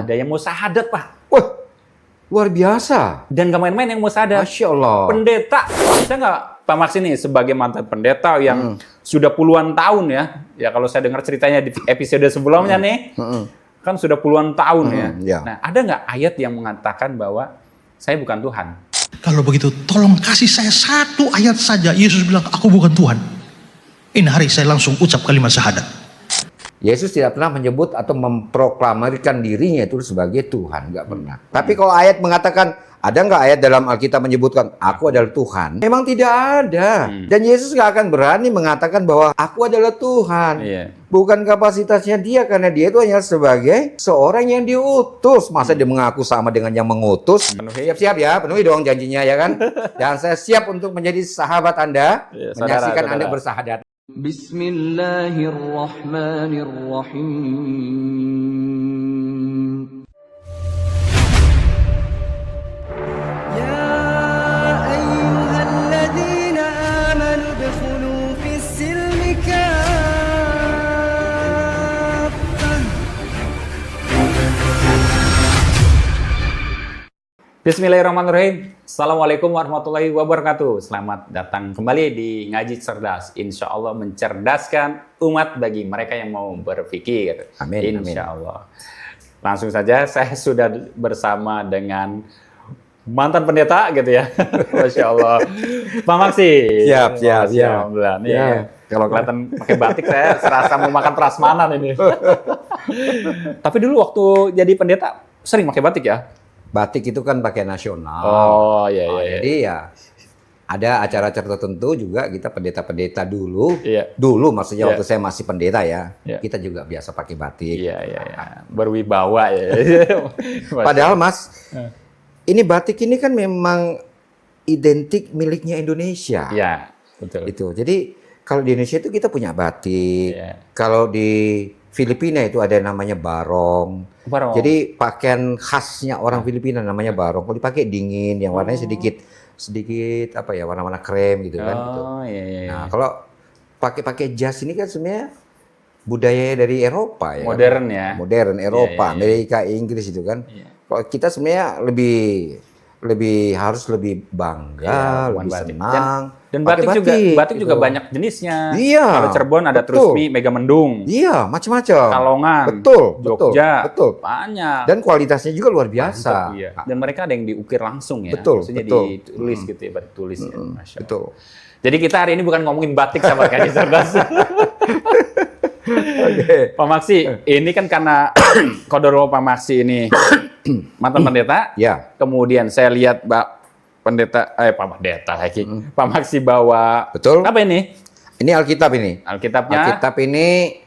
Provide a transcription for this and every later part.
Ada yang mau syahadat, Pak. Wah, luar biasa. Dan gak main-main yang mau syahadat. Masya Allah. Pendeta. Bisa nggak Pak Max ini sebagai mantan pendeta yang sudah puluhan tahun ya. Ya kalau saya dengar ceritanya di episode sebelumnya nih. Kan sudah puluhan tahun ya. Nah, ada nggak ayat yang mengatakan bahwa saya bukan Tuhan? Kalau begitu, tolong kasih saya satu ayat saja. Yesus bilang, aku bukan Tuhan. Ini hari saya langsung ucap kalimat syahadat. Yesus tidak pernah menyebut atau memproklamirkan dirinya itu sebagai Tuhan, nggak pernah. Tapi kalau ayat mengatakan, ada nggak ayat dalam Alkitab menyebutkan aku adalah Tuhan? Memang tidak ada. Dan Yesus nggak akan berani mengatakan bahwa aku adalah Tuhan. Bukan kapasitasnya dia, karena dia itu hanya sebagai seorang yang diutus. Masa dia mengaku sama dengan yang mengutus? Siap-siap ya, penuhi dong janjinya ya kan. Dan saya siap untuk menjadi sahabat Anda, menyaksikan Anda bersahadat. Bismillahirrahmanirrahim. Ya ayyuhalladzina amanu udkhulu fis-silmi kaffah. Bismillahirrahmanirrahim. Assalamualaikum warahmatullahi wabarakatuh. Selamat datang kembali di Ngaji Cerdas. Insya Allah mencerdaskan umat bagi mereka yang mau berpikir. Amin. Insya Allah. Langsung saja, saya sudah bersama dengan mantan pendeta gitu ya. Masya Allah. Pak Maksi. Siap. Alhamdulillah. Nih, kalau kelihatan pakai batik saya serasa mau makan prasmanan ini. Tapi dulu waktu jadi pendeta sering pakai batik ya? Batik itu kan pakai nasional. Oh iya. Jadi ya ada acara-acara tertentu juga kita pendeta-pendeta dulu. Iya. Dulu maksudnya waktu saya masih pendeta ya. Iya. Kita juga biasa pakai batik. Iya. Berwibawa ya. Padahal Mas, ini batik ini kan memang identik miliknya Indonesia. Iya, betul. Itu. Jadi kalau di Indonesia itu kita punya batik. Iya. Kalau di Filipina itu ada yang namanya barong. Jadi pakaian khasnya orang Filipina namanya barong. Kalau dipakai dingin, yang warnanya sedikit apa ya, warna-warna krem gitu kan. Gitu. Iya. Nah, kalau pakai jas ini kan sebenarnya budaya dari Eropa ya. Modern ya. Modern Eropa, Iya. Amerika, Inggris itu kan. Kalau kita sebenarnya harus lebih bangga, lebih batik. senang. Dan pakai batik juga gitu. banyak jenisnya. Iya. Kalau Cirebon ada betul. Trusmi, Megamendung. Iya, macam-macam. Kalongan. Jogja. Betul. Banyak. Dan kualitasnya juga luar biasa. Mantap, iya. Dan mereka ada yang diukir langsung ya. Betul. Maksudnya ditulis gitu ya, batik tulis ya. Masya Allah. Betul. Jadi kita hari ini bukan ngomongin batik sama Ngaji Cerdas. Oke. Pak Maksi, ini kan karena Kodoro Pak Maksi ini mantan pendeta. Ya. Kemudian saya lihat Pak Pendeta lagi. Pak Maksi bawa. Betul. Apa ini? Ini Alkitab ini. Alkitabnya. Alkitab ini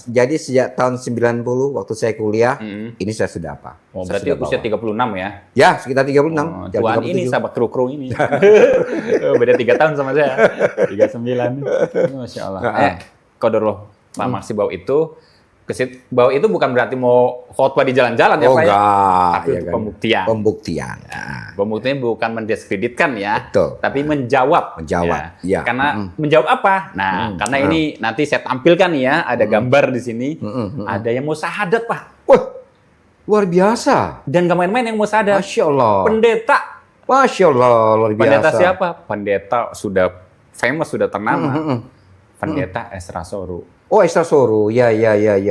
jadi sejak tahun 90 waktu saya kuliah, ini saya sudah apa? Oh, Saya berarti sudah usia bawa. 36 ya? Ya, sekitar 36. Oh, jam Tuhan 37. ini sama kru-kru ini. Oh, beda 3 tahun sama saya. 39. Masya Allah. Kodoro Pak Maksi bawa itu. Bawa itu bukan berarti mau khotbah di jalan-jalan ya Pak ya? Tapi ya untuk kan? pembuktian. Pembuktian. Pembuktiannya bukan mendiskreditkan ya, Betul. tapi menjawab. Ya. Karena menjawab apa? Nah, karena ini nanti saya tampilkan ya, ada gambar di sini. Ada yang mau syahadat Pak. Wah, luar biasa. Dan gak main-main yang mau syahadat. Masya Allah. Pendeta. Masya Allah, luar biasa. Pendeta siapa? Pendeta sudah famous, sudah ternama. Pendeta Ezra Soru. Oh, Esta Soru. Ya.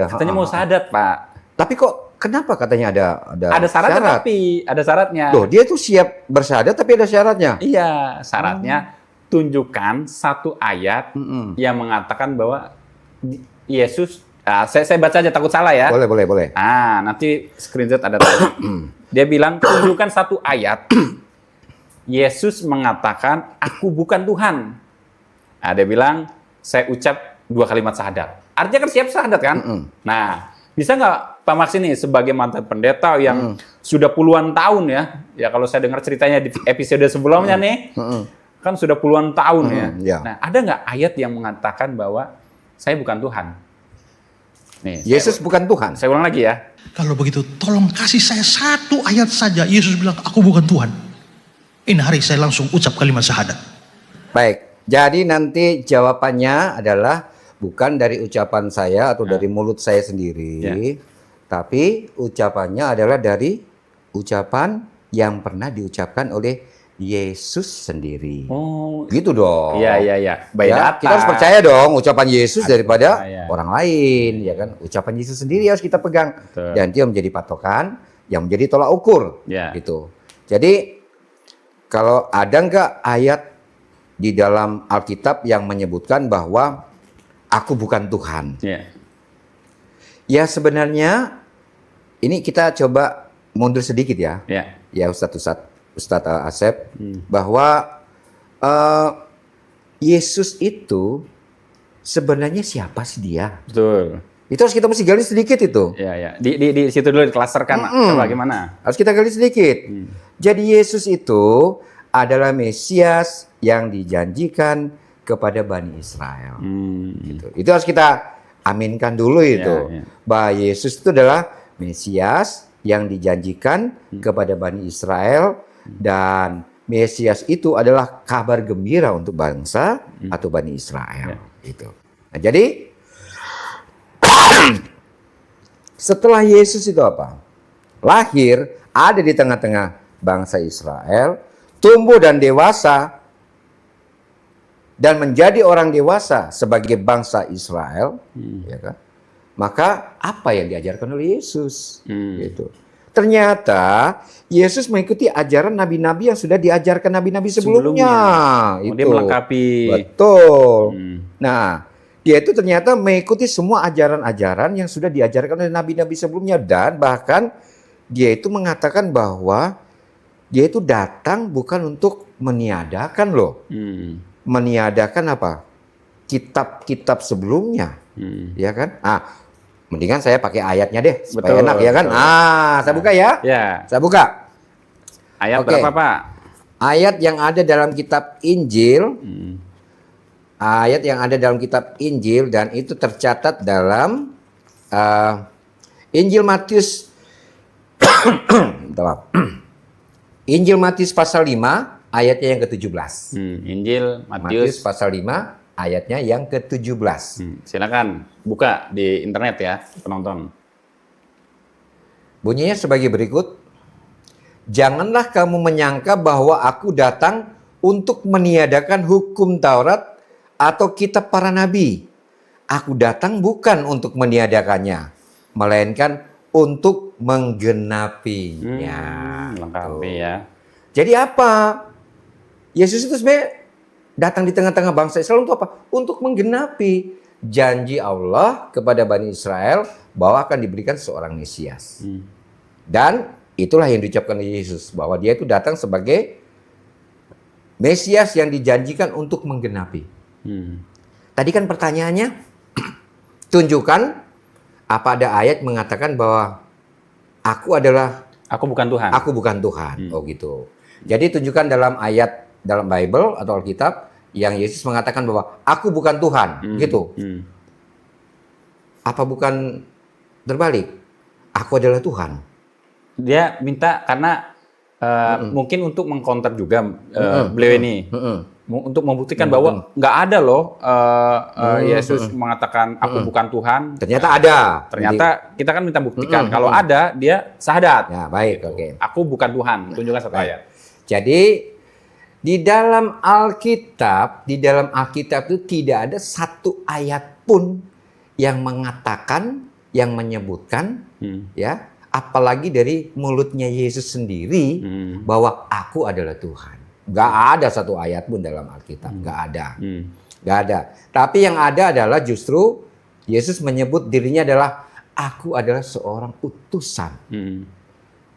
Katanya mau syahadat Pak. Tapi kok kenapa katanya Ada syaratnya syarat? Tapi ada syaratnya. Loh, dia tuh siap bersyahadat tapi ada syaratnya. Iya, syaratnya tunjukkan satu ayat yang mengatakan bahwa Yesus. Saya baca aja takut salah ya. Boleh. Nanti screenshot ada tadi. Dia bilang tunjukkan satu ayat. Yesus mengatakan aku bukan Tuhan. Dia bilang saya ucap 2 kalimat syahadat. Artinya kan siap syahadat kan? Nah, bisa nggak Pak Max ini sebagai mantan pendeta yang sudah puluhan tahun ya? Ya kalau saya dengar ceritanya di episode sebelumnya nih, kan sudah puluhan tahun ya. Nah, ada nggak ayat yang mengatakan bahwa saya bukan Tuhan? Nih, Yesus bukan Tuhan. Saya ulang lagi ya. Kalau begitu, tolong kasih saya satu ayat saja. Yesus bilang, aku bukan Tuhan. Ini hari saya langsung ucap kalimat syahadat. Baik, jadi nanti jawabannya adalah bukan dari ucapan saya atau dari mulut saya sendiri, Tapi ucapannya adalah dari ucapan yang pernah diucapkan oleh Yesus sendiri. Oh, Gitu dong. iya. By Ya, data. kita harus percaya dong ucapan Yesus Harus daripada percaya. orang lain, ya kan? Ucapan Yesus sendiri harus kita pegang. Betul. Dan itu yang menjadi patokan, yang menjadi tolak ukur. Ya. Gitu. Jadi kalau ada nggak ayat di dalam Alkitab yang menyebutkan bahwa aku bukan Tuhan? Ya. Ya sebenarnya ini kita coba mundur sedikit ya. Ya Ustadz Asep, bahwa Yesus itu sebenarnya siapa sih dia? Betul. Itu harus kita mesti gali sedikit itu. Ya. Di situ dulu diklasterkan. Coba gimana? Harus kita gali sedikit. Jadi Yesus itu adalah Mesias yang dijanjikan kepada Bani Israel. Gitu. Itu harus kita aminkan dulu itu. Ya. Bahwa Yesus itu adalah Mesias yang dijanjikan kepada Bani Israel, dan Mesias itu adalah kabar gembira untuk bangsa atau Bani Israel. Gitu. Nah, jadi setelah Yesus itu apa? Lahir, ada di tengah-tengah bangsa Israel, tumbuh dan dewasa, dan menjadi orang dewasa sebagai bangsa Israel, ya kan? Maka apa yang diajarkan oleh Yesus? Gitu. Ternyata Yesus mengikuti ajaran nabi-nabi yang sudah diajarkan nabi-nabi sebelumnya. Oh, dia melengkapi. Betul. Nah, dia itu ternyata mengikuti semua ajaran-ajaran yang sudah diajarkan oleh nabi-nabi sebelumnya, dan bahkan dia itu mengatakan bahwa dia itu datang bukan untuk meniadakan loh. Meniadakan apa? Kitab-kitab sebelumnya. Ya kan? Mendingan saya pakai ayatnya deh supaya enak ya kan? Saya buka ya. Ya. Saya buka. Ayat Oke. berapa, Pak? Ayat yang ada dalam kitab Injil. Ayat yang ada dalam kitab Injil, dan itu tercatat dalam Injil Matius. Injil Matius pasal 5 ayatnya yang ke-17. Injil Matius Matius. pasal 5 ayatnya yang ke-17. Silakan buka di internet ya, penonton. Bunyinya sebagai berikut. Janganlah kamu menyangka bahwa aku datang untuk meniadakan hukum Taurat atau kitab para nabi. Aku datang bukan untuk meniadakannya, melainkan untuk menggenapinya. Lengkapi ya. Jadi apa? Yesus itu sebenarnya datang di tengah-tengah bangsa Israel untuk apa? Untuk menggenapi janji Allah kepada Bani Israel bahwa akan diberikan seorang Mesias. Dan itulah yang diucapkan oleh Yesus, bahwa dia itu datang sebagai Mesias yang dijanjikan untuk menggenapi. Tadi kan pertanyaannya, tunjukkan apa ada ayat mengatakan bahwa aku bukan Tuhan. Aku bukan Tuhan. Oh gitu. Jadi tunjukkan dalam ayat dalam Bible atau Alkitab yang Yesus mengatakan bahwa aku bukan Tuhan, gitu. Apa bukan terbalik? Aku adalah Tuhan. Dia minta karena mungkin untuk mengcounter juga beliau ini. Untuk membuktikan bahwa nggak ada loh Yesus mengatakan aku bukan Tuhan. Ternyata ada. Ternyata kita kan minta buktikan. Kalau ada, dia syahadat. Ya, baik, oke. Aku bukan Tuhan. Tunjukkan satu ayat. Jadi di dalam Alkitab itu tidak ada satu ayat pun yang mengatakan, yang menyebutkan, ya, apalagi dari mulutnya Yesus sendiri bahwa aku adalah Tuhan. Gak ada satu ayat pun dalam Alkitab, gak ada. Gak ada. Tapi yang ada adalah justru Yesus menyebut dirinya adalah aku adalah seorang utusan.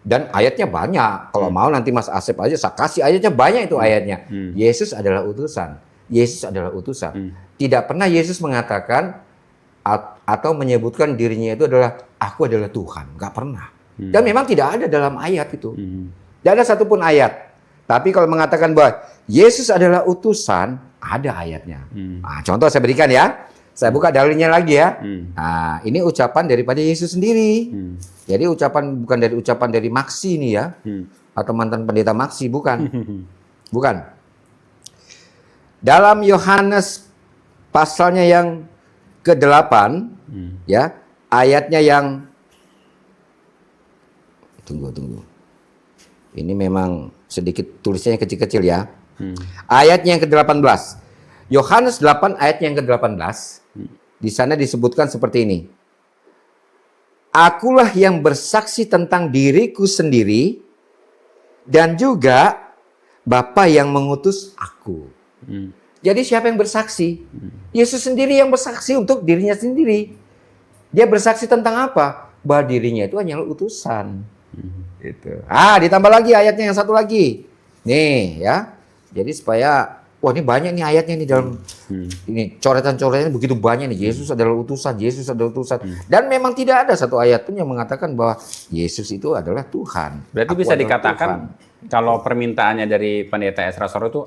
Dan ayatnya banyak. Kalau mau nanti Mas Asep aja saya kasih ayatnya, banyak itu ayatnya. Yesus adalah utusan. Yesus adalah utusan. Tidak pernah Yesus mengatakan atau menyebutkan dirinya itu adalah aku adalah Tuhan. Gak pernah. Dan memang tidak ada dalam ayat itu. Tidak ada satupun ayat. Tapi kalau mengatakan bahwa Yesus adalah utusan, ada ayatnya. Nah, contoh saya berikan ya. Saya buka dalilnya lagi ya. Nah, ini ucapan daripada Yesus sendiri. Jadi bukan dari ucapan dari Maksi ini ya. Atau mantan pendeta Maksi, bukan. Bukan. Dalam Yohanes pasalnya yang ke-8 ya, ayatnya yang Tunggu. Ini memang sedikit tulisannya kecil-kecil ya. Ayatnya yang ke-18. Yohanes 8 ayatnya yang ke-18. Di sana disebutkan seperti ini. Akulah yang bersaksi tentang diriku sendiri dan juga Bapa yang mengutus aku. Jadi siapa yang bersaksi? Yesus sendiri yang bersaksi untuk dirinya sendiri. Dia bersaksi tentang apa? Bahwa dirinya itu hanyalah utusan. Gitu. Ditambah lagi ayatnya yang satu lagi. Nih ya. Jadi supaya, wah ini banyak nih ayatnya nih dalam ini coretan-coretannya begitu banyak nih. Yesus adalah utusan, Yesus adalah utusan. Dan memang tidak ada satu ayat pun yang mengatakan bahwa Yesus itu adalah Tuhan. Berarti Aku bisa adalah dikatakan Tuhan. kalau permintaannya dari pendeta Ezra Soro itu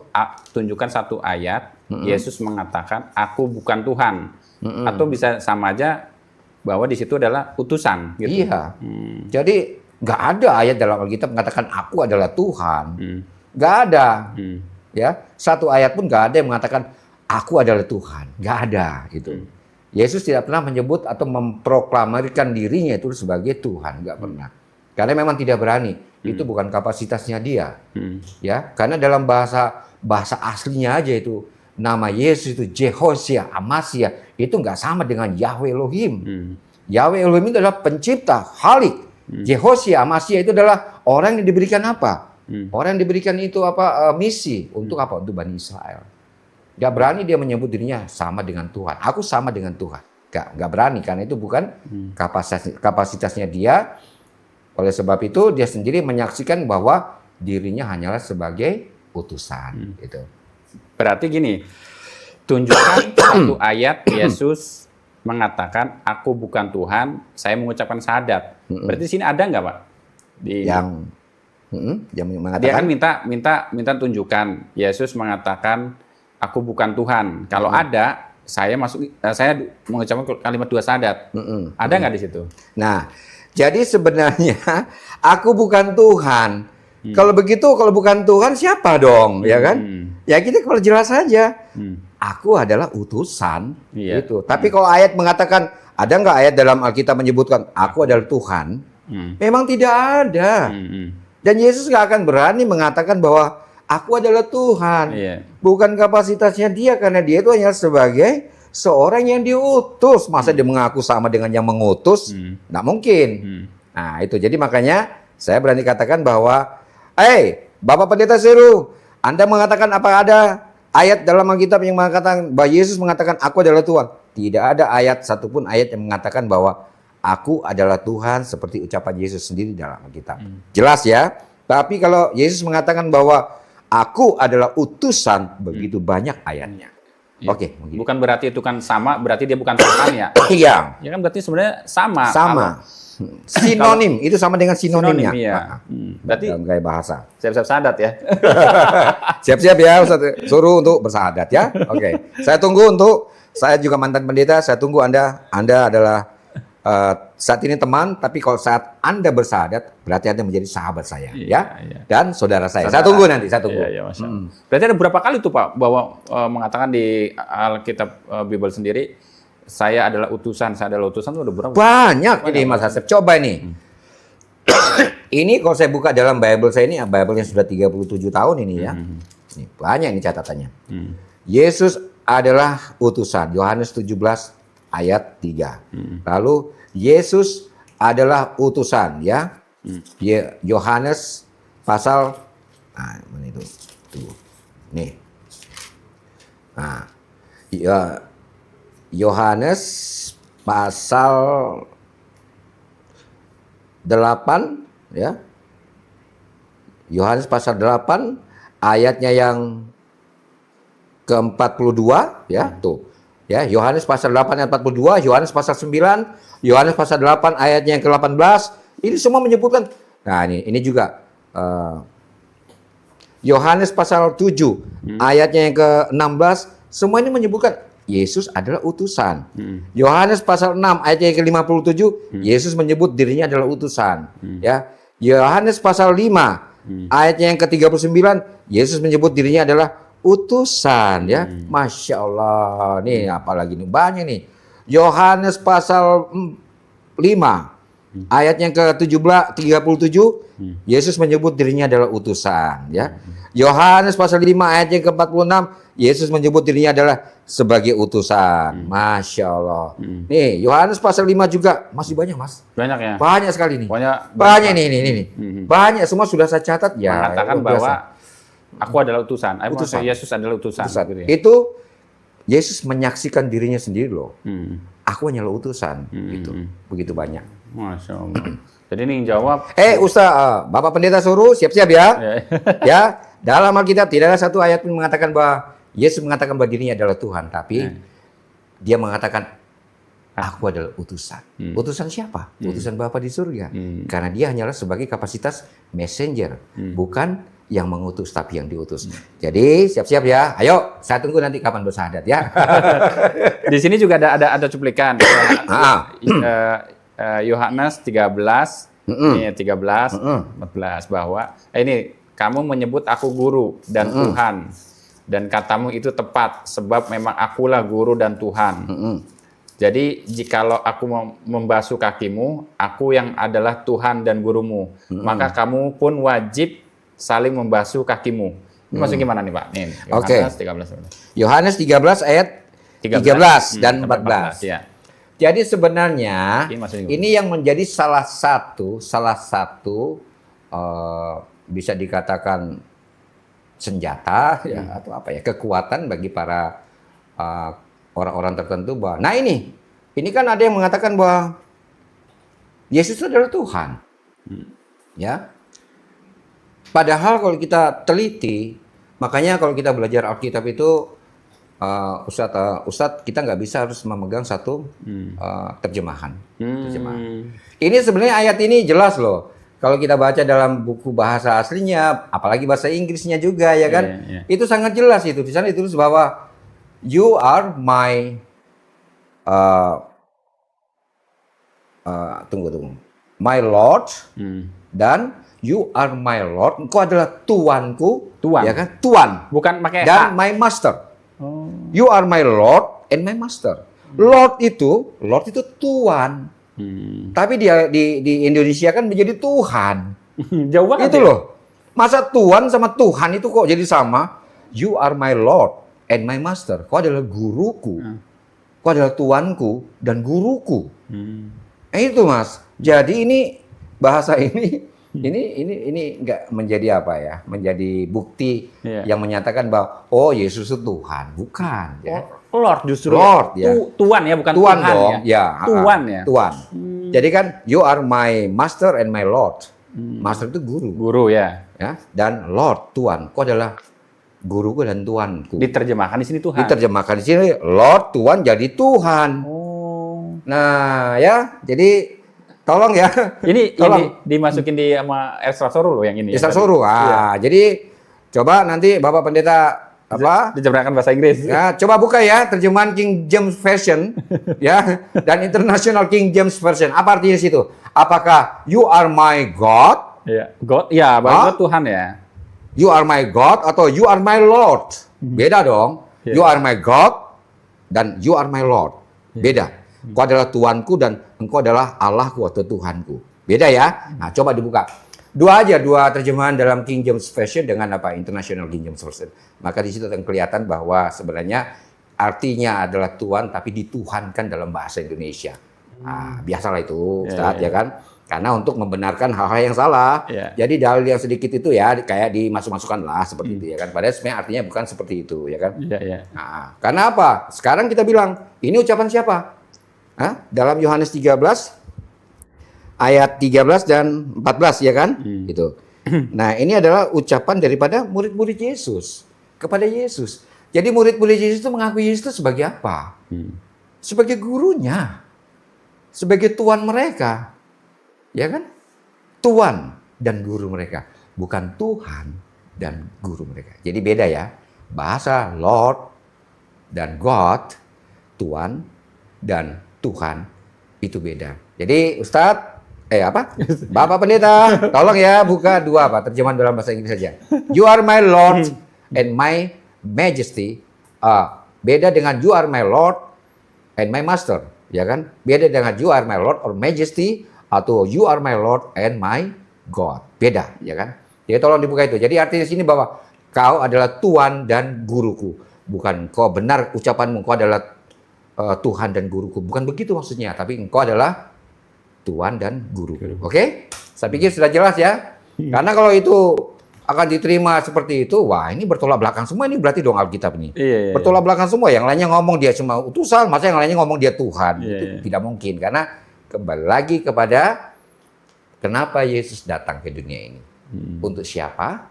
tunjukkan satu ayat Yesus mengatakan aku bukan Tuhan, atau bisa sama aja bahwa di situ adalah utusan gitu. Iya. Jadi nggak ada ayat dalam Alkitab mengatakan aku adalah Tuhan. Nggak ada. Ya, satu ayat pun nggak ada yang mengatakan aku adalah Tuhan. Nggak ada gitu. Yesus tidak pernah menyebut atau memproklamirkan dirinya itu sebagai Tuhan. Nggak pernah. Karena memang tidak berani. Itu bukan kapasitasnya dia. Ya, karena dalam bahasa aslinya aja itu nama Yesus itu Jehosia, Amasia, itu nggak sama dengan Yahweh Elohim. Yahweh Elohim itu adalah pencipta, Khalik. Jehosia, Amasia itu adalah orang yang diberikan apa? Orang yang diberikan itu apa? Misi untuk apa? Untuk Bani Israel. Gak berani dia menyebut dirinya sama dengan Tuhan. Aku sama dengan Tuhan. Gak berani karena itu bukan kapasitasnya dia. Oleh sebab itu dia sendiri menyaksikan bahwa dirinya hanyalah sebagai utusan. Gitu. Berarti gini, tunjukkan satu ayat Yesus mengatakan aku bukan Tuhan, saya mengucapkan syahadat. Berarti di sini ada nggak Pak? Yang mengatakan dia kan minta tunjukkan Yesus mengatakan aku bukan Tuhan. Kalau ada, saya mengucapkan kalimat dua syahadat. Ada nggak di situ? Nah, jadi sebenarnya aku bukan Tuhan. Kalau begitu, kalau bukan Tuhan siapa dong, ya kan? Ya kita kalau jelas saja. Aku adalah utusan, gitu. Tapi kalau ayat mengatakan, ada nggak ayat dalam Alkitab menyebutkan aku adalah Tuhan? Memang tidak ada. Dan Yesus nggak akan berani mengatakan bahwa aku adalah Tuhan. Bukan kapasitasnya dia, karena dia itu hanya sebagai seorang yang diutus. Masa dia mengaku sama dengan yang mengutus? Nggak mungkin. Nah itu, jadi makanya saya berani katakan bahwa, Bapak Pendeta Seru, Anda mengatakan apa ada ayat dalam Alkitab yang mengatakan bahwa Yesus mengatakan aku adalah Tuhan? Tidak ada ayat satupun ayat yang mengatakan bahwa aku adalah Tuhan seperti ucapan Yesus sendiri dalam Alkitab. Jelas ya? Tapi kalau Yesus mengatakan bahwa aku adalah utusan, begitu banyak ayatnya. Oke. Bukan berarti itu kan sama, berarti dia bukan Tuhan ya? Iya. Ya kan berarti sebenarnya sama. Sinonim, itu sama dengan sinonimnya. Iya. Berarti dalam gaya bahasa. siap-siap syahadat ya. Siap-siap ya, Ustaz. Suruh untuk bersahadat ya. Oke. Saya tunggu saya juga mantan pendeta, saya tunggu Anda adalah saat ini teman, tapi kalau saat Anda bersahadat, berarti Anda menjadi sahabat saya, ya. Dan saudara saya. Saya tunggu nanti, saya tunggu. Iya, Masya Allah. Berarti ada berapa kali tuh Pak, bahwa mengatakan di Alkitab Bible sendiri, saya adalah utusan itu udah berapa? Banyak ini Mas Asep. Coba ini. Ini kalau saya buka dalam Bible saya ini, Bible yang sudah 37 tahun ini ya. Ini banyak ini catatannya. Yesus adalah utusan. Yohanes 17 ayat 3. Lalu Yesus adalah utusan ya. Yohanes pasal mana itu? Tuh. Nih. Nah, Yohanes pasal 8 ya. Yohanes pasal 8 ayatnya yang ke-42 ya, tuh. Ya, Yohanes pasal 8 ayat 42, Yohanes pasal 9, Yohanes pasal 8 ayatnya yang ke-18, ini semua menyebutkan. Nah, ini juga Yohanes pasal 7 ayatnya yang ke-16, semua ini menyebutkan Yesus adalah utusan. Yohanes pasal 6 ayatnya yang ke-57, Yesus menyebut dirinya adalah utusan. Ya. Yohanes pasal 5 ayatnya yang ke-39, Yesus menyebut dirinya adalah utusan ya. Masya Allah. Nih apalagi nih banyak nih. Yohanes pasal 5 Ayat yang ke-17 37 Yesus menyebut dirinya adalah utusan, ya. Yohanes pasal 5 ayat yang ke-46 Yesus menyebut dirinya adalah sebagai utusan. Masya Allah. Nih, Yohanes pasal 5 juga masih banyak, Mas. Banyak ya. Banyak sekali nih. Pokoknya Banyak nih. Banyak semua sudah saya catat ya. mengatakan luar biasa. bahwa aku adalah utusan. Utusan. Yesus adalah utusan. Utusan. Gitu ya. Itu Yesus menyaksikan dirinya sendiri loh. Aku hanyalah utusan. Gitu. Begitu banyak. Masya Allah. Jadi ini yang jawab. Ustaz, Bapak Pendeta suruh siap-siap ya. Ya. Ya, dalam Alkitab tidak ada satu ayat pun mengatakan bahwa Yesus mengatakan bahwa dirinya adalah Tuhan, tapi dia mengatakan aku adalah utusan. Utusan siapa? Utusan Bapa di surga. Karena dia hanyalah sebagai kapasitas messenger, bukan yang mengutus tapi yang diutus. Jadi siap-siap ya. Ayo, saya tunggu nanti kapan bersyahadat ya. Di sini juga ada cuplikan. Yohanes 13, ini 13, 14 bahwa ini kamu menyebut aku guru dan Tuhan, dan katamu itu tepat sebab memang akulah guru dan Tuhan. Jadi jikalau aku membasuh kakimu, aku yang adalah Tuhan dan gurumu, maka kamu pun wajib saling membasuh kakimu. Ini maksudnya gimana nih Pak? Nih, Yohanes 13. Yohanes 13 ayat 13 dan 14. Ya. Jadi sebenarnya Ini maksudnya ini yang menjadi salah satu bisa dikatakan senjata ya atau apa ya, kekuatan bagi para orang-orang tertentu bahwa nah ini kan ada yang mengatakan bahwa Yesus itu adalah Tuhan. Ya. Padahal kalau kita teliti, makanya kalau kita belajar Alkitab itu Ustadz, kita nggak bisa harus memegang satu terjemahan. Ini sebenarnya ayat ini jelas loh. Kalau kita baca dalam buku bahasa aslinya, apalagi bahasa Inggrisnya juga ya kan, itu sangat jelas itu. Di sana ditulis bahwa you are my my Lord dan you are my Lord. Engkau adalah tuanku, ya kan? Tuan. Bukan pakai dan my master. You are my Lord and my master. Lord itu tuan. Tapi di Indonesia kan menjadi Tuhan. Jauh banget Itu ya? loh. Masa tuan sama Tuhan itu kok jadi sama? You are my Lord and my master. Kau adalah guruku. Kau adalah tuanku dan guruku. Itu Mas. Jadi ini bahasa ini nggak menjadi apa ya? Menjadi bukti yang menyatakan bahwa oh Yesus itu Tuhan, bukan ya. Lord justru. Lord ya. Tuan ya, bukan Tuan Tuhan dong, ya. Tuan ya. Tuan. Jadi kan you are my master and my Lord. Master itu guru. Guru ya. Ya, dan Lord Tuan. Kau adalah guruku dan tuanku. Diterjemahkan di sini Tuhan. Diterjemahkan di sini Lord Tuan jadi Tuhan. Oh. Nah, ya. Jadi tolong ya. Ini tolong. dimasukin di sama Ezra Soru loh yang ini. Isa suruh. Jadi coba nanti Bapak Pendeta Diterjemahkan bahasa Inggris. Ya, coba buka ya terjemahan King James Version ya dan International King James Version. Apa artinya situ? Apakah you are my God? Ya, God. Ya, bahasa Tuhan ya. You are my God atau you are my Lord? Beda dong. You are my God dan you are my Lord. Beda. Engkau adalah Tuanku dan engkau adalah Allahku atau Tuhanku. Beda ya. Nah, coba dibuka. Dua terjemahan dalam King James Version dengan International King James Version. Maka di situ akan kelihatan bahwa sebenarnya artinya adalah Tuhan tapi dituhankan dalam bahasa Indonesia. Nah, biasalah itu, Ustaz, ya kan? Karena untuk membenarkan hal-hal yang salah. Jadi dalil yang sedikit itu ya kayak dimasuk-masukkan lah seperti itu ya kan. Padahal sebenarnya artinya bukan seperti itu ya kan. Nah, karena apa? Sekarang kita bilang, ini ucapan siapa? Dalam Yohanes 13 ayat 13 dan 14 ya kan? Gitu. Nah, ini adalah ucapan daripada murid-murid Yesus kepada Yesus. Jadi murid-murid Yesus itu mengakui Yesus itu sebagai apa? Sebagai gurunya. Sebagai tuan mereka. Ya kan? Tuan dan guru mereka, bukan Tuhan dan guru mereka. Jadi beda ya. Bahasa Lord dan God, Tuan dan Tuhan itu beda. Jadi Ustadz Bapak Pendeta, tolong ya buka terjemahan dalam bahasa Inggris saja. You are my Lord and my Majesty. Beda dengan you are my Lord and my Master, ya kan? Beda dengan you are my Lord or Majesty atau you are my Lord and my God. Beda, ya kan? Jadi tolong dibuka itu. Jadi artinya sini bahwa kau adalah Tuhan dan guruku. Bukan kau benar ucapanmu, kau adalah Tuhan dan guruku. Bukan begitu maksudnya, tapi engkau adalah Tuhan dan guruku. Oke? Saya pikir sudah jelas ya. Karena kalau itu akan diterima seperti itu, wah ini bertolak belakang semua, ini berarti dong Alkitab ini. Iya. Bertolak belakang semua, yang lainnya ngomong dia cuma utusan, masa yang lainnya ngomong dia Tuhan. Iya, Itu iya. tidak mungkin, karena kembali lagi kepada kenapa Yesus datang ke dunia ini. Untuk siapa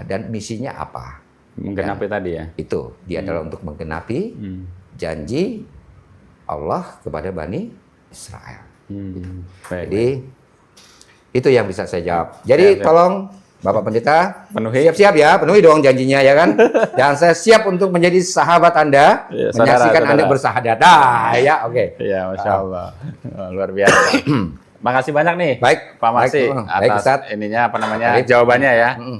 dan misinya apa. Menggenapi tadi ya. Itu, dia adalah untuk menggenapi janji Allah kepada Bani Israel. Baik. Jadi itu yang bisa saya jawab. Jadi Ya, tolong Bapak Pendeta Penuhi. siap-siap ya, penuhi dong janjinya ya kan. Dan saya siap untuk menjadi sahabat Anda, Ya, menyaksikan saudara. Anda bersahadat. Ah, ya oke. Iya, Masya Allah. Luar biasa. Makasih banyak nih, Baik, Pak Maksi, baik, atas Ustaz. ininya apa namanya Baik. jawabannya ya. Mm-mm.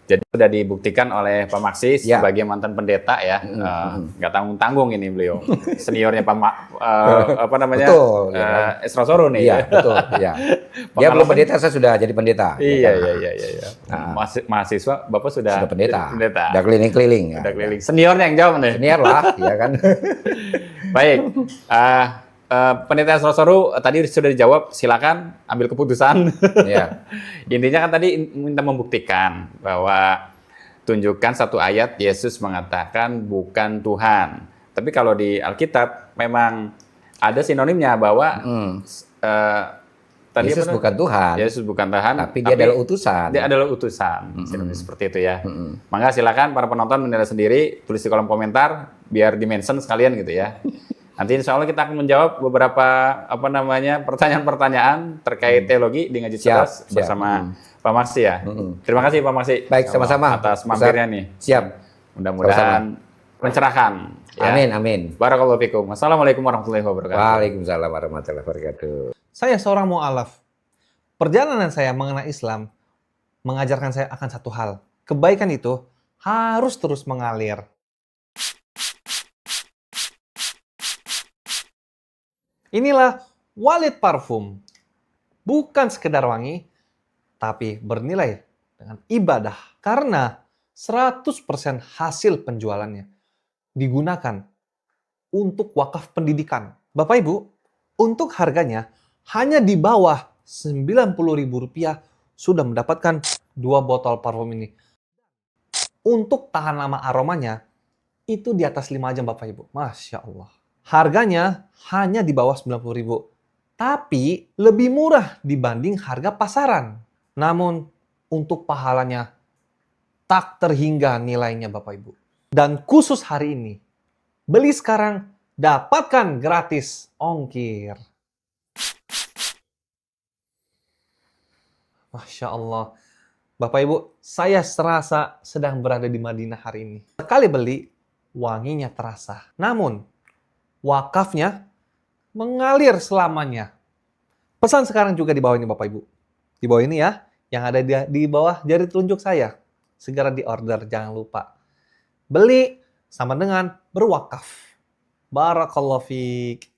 Jadi sudah dibuktikan oleh Pak Maksi Ya. sebagai mantan pendeta ya, nggak tanggung-tanggung ini beliau, seniornya Pak apa namanya, Betul, ya. Esra Soro nih. Iya, betul, ya. Dia belum pendeta, saya sudah jadi pendeta. Iya, Ya kan? iya. Nah. Mahasiswa, Bapak sudah Sudah pendeta. Pendeta. Udah keliling-keliling. Ya. Udah keliling. Seniornya yang jawab nih. Senior lah, ya kan. Baik. Pendeta Esra Soro tadi sudah dijawab, silakan ambil keputusan. Ya. Intinya kan tadi minta membuktikan bahwa tunjukkan satu ayat Yesus mengatakan bukan Tuhan. Tapi kalau di Alkitab memang ada sinonimnya bahwa tadi Yesus apa bukan Tuhan, Yesus bukan Tuhan, tapi dia adalah utusan. Dia adalah utusan. Sinonim seperti itu ya. Maka silakan para penonton menilai sendiri, tulis di kolom komentar biar di-mention sekalian gitu ya. Nanti insya Allah kita akan menjawab beberapa apa namanya pertanyaan-pertanyaan terkait teologi di Ngaji Cerdas Siap. bersama Pak Maksi ya. Terima kasih Pak Maksi. Baik, sama-sama. Atas mampirnya nih. Siap. Mudah-mudahan mencerahkan. Ya. Amin, amin. Barakallahu fikum. Wassalamualaikum warahmatullahi wabarakatuh. Waalaikumsalam warahmatullahi wabarakatuh. Saya seorang mu'alaf. Perjalanan saya mengenal Islam mengajarkan saya akan satu hal. Kebaikan itu harus terus mengalir. Inilah Walid Parfum. Bukan sekedar wangi, tapi bernilai dengan ibadah. Karena 100% hasil penjualannya digunakan untuk wakaf pendidikan. Bapak Ibu, untuk harganya hanya di bawah Rp90.000 sudah mendapatkan 2 botol parfum ini. Untuk tahan lama aromanya, itu di atas 5 jam Bapak Ibu. Masya Allah. Harganya hanya di bawah Rp90.000. Tapi lebih murah dibanding harga pasaran. Namun untuk pahalanya tak terhingga nilainya Bapak Ibu. Dan khusus hari ini, beli sekarang, dapatkan gratis ongkir. Masya Allah. Bapak Ibu, saya serasa sedang berada di Madinah hari ini. Sekali beli, wanginya terasa. Namun, wakafnya mengalir selamanya. Pesan sekarang juga di bawah ini Bapak Ibu. Di bawah ini ya, yang ada di bawah jari telunjuk saya. Segera di order, jangan lupa. Beli sama dengan berwakaf. Barakallahu fiik.